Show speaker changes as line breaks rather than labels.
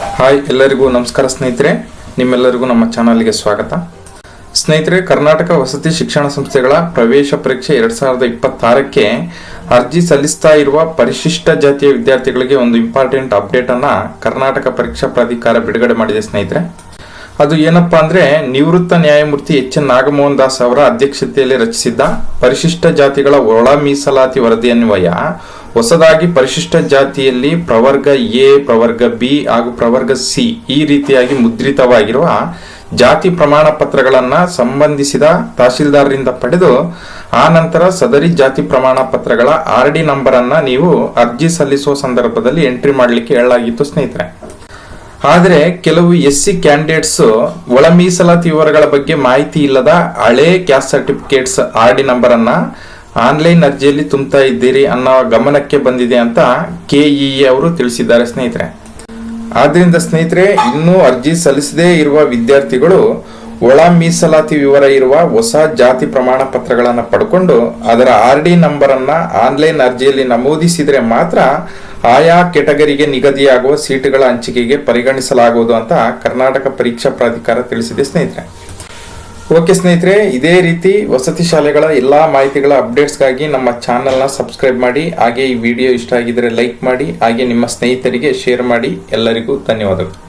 Hi, ಎಲ್ಲರಿಗೂ ನಮಸ್ಕಾರ ಸ್ನೇಹಿತರೆ. ನಿಮ್ಮೆಲ್ಲರಿಗೂ ನಮ್ಮ ಚಾನಲ್ಗೆ ಸ್ವಾಗತ. ಸ್ನೇಹಿತರೆ, ಕರ್ನಾಟಕ ವಸತಿ ಶಿಕ್ಷಣ ಸಂಸ್ಥೆಗಳ ಪ್ರವೇಶ ಪರೀಕ್ಷೆ 2026ಕ್ಕೆ ಅರ್ಜಿ ಸಲ್ಲಿಸ್ತಾ ಇರುವ ಪರಿಶಿಷ್ಟ ಜಾತಿಯ ವಿದ್ಯಾರ್ಥಿಗಳಿಗೆ ಒಂದು ಇಂಪಾರ್ಟೆಂಟ್ ಅಪ್ಡೇಟ್ ಅನ್ನ ಕರ್ನಾಟಕ ಪರೀಕ್ಷಾ ಪ್ರಾಧಿಕಾರ ಬಿಡುಗಡೆ ಮಾಡಿದೆ ಸ್ನೇಹಿತರೆ. ಅದು ಏನಪ್ಪಾ ಅಂದ್ರೆ, ನಿವೃತ್ತ ನ್ಯಾಯಮೂರ್ತಿ ಎಚ್.ಎನ್. ನಾಗಮೋಹನ್ ದಾಸ್ ಅವರ ಅಧ್ಯಕ್ಷತೆಯಲ್ಲಿ ರಚಿಸಿದ್ದ ಪರಿಶಿಷ್ಟ ಜಾತಿಗಳ ಒಳ ಮೀಸಲಾತಿ ವರದಿಯನ್ವಯ ಹೊಸದಾಗಿ ಪರಿಶಿಷ್ಟ ಜಾತಿಯಲ್ಲಿ ಪ್ರವರ್ಗ ಎ, ಪ್ರವರ್ಗ ಬಿ ಹಾಗೂ ಪ್ರವರ್ಗ ಸಿ ಈ ರೀತಿಯಾಗಿ ಮುದ್ರಿತವಾಗಿರುವ ಜಾತಿ ಪ್ರಮಾಣ ಪತ್ರಗಳನ್ನ ಸಂಬಂಧಿಸಿದ ತಹಶೀಲ್ದಾರರಿಂದ ಪಡೆದು ಆ ನಂತರ ಸದರಿ ಜಾತಿ ಪ್ರಮಾಣ ಪತ್ರಗಳ RD ನಂಬರ್ ಅನ್ನ ನೀವು ಅರ್ಜಿ ಸಲ್ಲಿಸುವ ಸಂದರ್ಭದಲ್ಲಿ ಎಂಟ್ರಿ ಮಾಡಲಿಕ್ಕೆ ಹೇಳಲಾಗಿತ್ತು ಸ್ನೇಹಿತರೆ. ಆದರೆ ಕೆಲವು SC ಕ್ಯಾಂಡಿಡೇಟ್ಸ್ ಒಳ ಮೀಸಲಾತಿ ವಿವರಗಳ ಬಗ್ಗೆ ಮಾಹಿತಿ ಇಲ್ಲದ ಹಳೆ ಕ್ಯಾಸ್ಟ್ ಸರ್ಟಿಫಿಕೇಟ್ಸ್ RD ನಂಬರ್ ಅನ್ನ ಆನ್ಲೈನ್ ಅರ್ಜಿಯಲ್ಲಿ ತುಂಬುತ್ತಾ ಇದ್ದೀರಿ ಅನ್ನೋ ಗಮನಕ್ಕೆ ಬಂದಿದೆ ಅಂತ KEE ಅವರು ತಿಳಿಸಿದ್ದಾರೆ ಸ್ನೇಹಿತರೆ. ಆದ್ರಿಂದ ಸ್ನೇಹಿತರೆ, ಇನ್ನೂ ಅರ್ಜಿ ಸಲ್ಲಿಸದೇ ಇರುವ ವಿದ್ಯಾರ್ಥಿಗಳು ಒಳ ಮೀಸಲಾತಿ ವಿವರ ಇರುವ ಹೊಸ ಜಾತಿ ಪ್ರಮಾಣ ಪತ್ರಗಳನ್ನು ಪಡ್ಕೊಂಡು ಅದರ RD ನಂಬರ್ ಅನ್ನ ಆನ್ಲೈನ್ ಅರ್ಜಿಯಲ್ಲಿ ನಮೂದಿಸಿದ್ರೆ ಮಾತ್ರ ಆಯಾ ಕೆಟಗರಿಗೆ ನಿಗದಿಯಾಗುವ ಸೀಟುಗಳ ಹಂಚಿಕೆಗೆ ಪರಿಗಣಿಸಲಾಗುವುದು ಅಂತ ಕರ್ನಾಟಕ ಪರೀಕ್ಷಾ ಪ್ರಾಧಿಕಾರ ತಿಳಿಸಿದೆ ಸ್ನೇಹಿತರೆ. ಓಕೆ ಸ್ನೇಹಿತರೆ, ಇದೇ ರೀತಿ ವಸತಿ ಶಾಲೆಗಳ ಎಲ್ಲಾ ಮಾಹಿತಿಗಳ ಅಪ್ಡೇಟ್ಸ್ಗಾಗಿ ನಮ್ಮ ಚಾನೆಲ್ನ ಸಬ್ಸ್ಕ್ರೈಬ್ ಮಾಡಿ. ಹಾಗೆ ಈ ವಿಡಿಯೋ ಇಷ್ಟ ಆಗಿದ್ರೆ ಲೈಕ್ ಮಾಡಿ, ಹಾಗೆ ನಿಮ್ಮ ಸ್ನೇಹಿತರಿಗೆ ಶೇರ್ ಮಾಡಿ. ಎಲ್ಲರಿಗೂ ಧನ್ಯವಾದಗಳು.